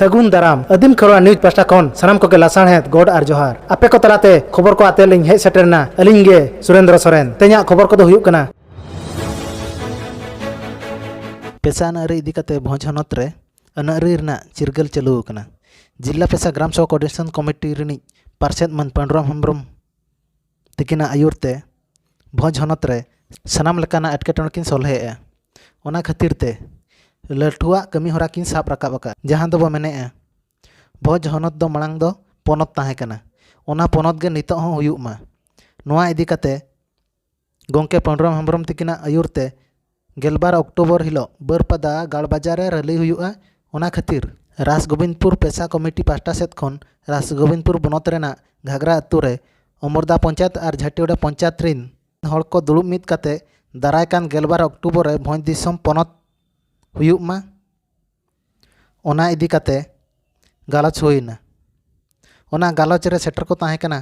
सगुन दाराम आदिम Kharwa news pasta खन सानाम को लासाणहेद गोड आर जोहार आपे को तलाते खबर को आते लिंग हे सेटरना अलिंग गे सुरेंद्र सोरेन ते냐 खबर को हुयुक कना पेशा अनारी इदी कते भोज हनत रे अनारी रना चिरगल चालू कना जिला पेशा ग्राम सभा कोऑर्डिनेशन कमिटी रिनी पार्षद मन पांडुराम हेम्ब्रम तिकिना आयुरते भोज हनत रे सानाम लेकाना एटकेटोण किन सोल्हेआ ओना खातिर ते लठुआ कमी होरा किन साब राकाब अका जहां दो मेने भोज हनत दो मांग दो पनत ताहे कना ओना पनत गे नितो हो हुयुक मा नोआ इदी कते गोंके पांडुराम हेम्ब्रम तिकिना आयुरते 12 अक्टोबर हिलो बरपदा गाड़ बाजार रैली हुयुआ ओना खातिर रासगोविंदपुर पेशा कमिटी पास्टा सेत खन रासगोविंदपुर बनत रेना घागरा अतु रे अमरदा पंचायत और झाटियोड़ा पंचायत रिन हड़ को दुड़ुब मिद काते दारायकान 12 अक्टोबर रे भोज दिसम पनत हुयुक मा ओना इदी काते गालोच हुइना ओना गालोच रे सेटर को ताहे कना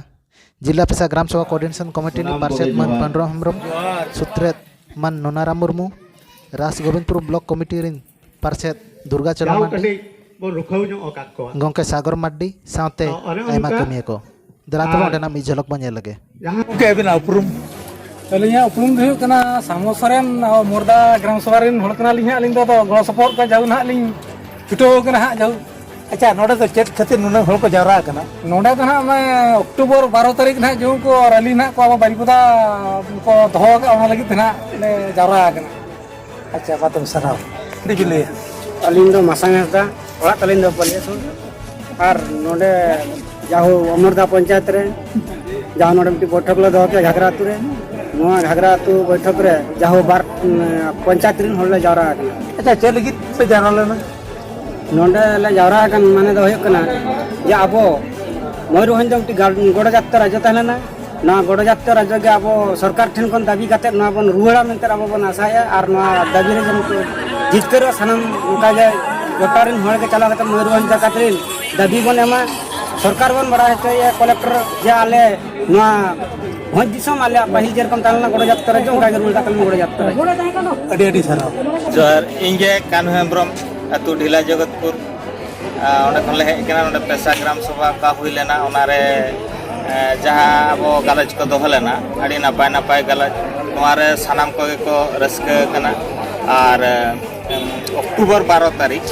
जिला पेशा ग्राम सभा कोऑर्डिनेशन कमिटी नि पार्षद मन पांडुराम हेम्ब्रम सुत्रेत मन नोनाराम मुर्मू रासगोविंदपुर ब्लॉक कमिटी रिन पार्षद दुर्गा चरण मार्डी गोंके सागर मार्डी साथे आयमा कमिया को दरातो ओंडेना मी झलक बन लगे के बिना उपरुम अलिया उपरुम हुयुक कना सामो सरेन मोरदा ग्राम सभा रिन होड़ कना लिहा लिंग दो गलो सपोर्ट को जाउ ना लिंग छुटो कना हा जाउ अच्छा नोडे तो चेक खातिर नुना होड़ को जावरा कना नोडे तो ना मैं अक्टूबर 12 तारीख ना जो को रैली ना को बारीपुदा को दहो ओना लगी तना ने जावरा कना अच्छा बातम सराव दिबिले अलिंग दो मासांग हसदा ओड़ा तलिंग दो पलियसो और नोडे जाहो अमरदा पंचायत रे जाहो नोडे मिटी बैठक ल दो के घागरा अतु रे नोआ घागरा अतु बैठक रे जाहो बार पंचायत रिन होले जावरा कना अच्छा चे लगी पे जावरा लेना नोडे ले जावरा कन माने दो हुयुक कना जे आबो मयूरभंज मिटी गोड़ जात्रा राज्य तहलेना ना गोड़ जात्रा राज्य के आबो सरकार ठेन कोन दाबी काते ना बन रुहड़ा मेंते आबो बन आसाया और ना दाबी रे जम जितकर सनम उनका जे गोटारिन होड़ के चला कते मयूरभंज जाकातरिन दाबी बन एमा सरकार बन बड़ा है कलेक्टर जे आले ना भोज दिसम आले पहिल जेरकम तालना गोड़ जात्रा जो उनका रुल ताकल गोड़ जात्रा अडी अडी सराव जोहार इंगे कान्हू हेम्ब्रम अतु ढिला जगतपुर ओंडे खन ले हेज कना ओंडे पेशा ग्राम सभा का हुई लेना ओनारे जहाँ अब गलज को दोह लेना अड़ी नपाय नपाय गलज नोआरे सानाम को रस्का कना और अक्टूबर 12 तारीख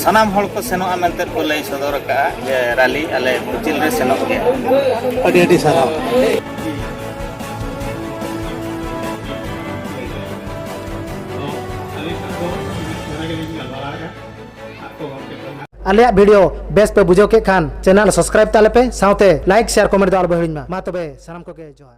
सानाम हड़ को सेनोआ मेंते को लई सदर का जे रैली आले मुचिल रे सेनोग गे अडी अडी सराव आलिया वीडियो बेस पे बुझो के खान चैनल सब्सक्राइब ताले पे साथे लाइक शेयर कमेंट दाल बहिड़िन मा तबे सानाम को के जोहार।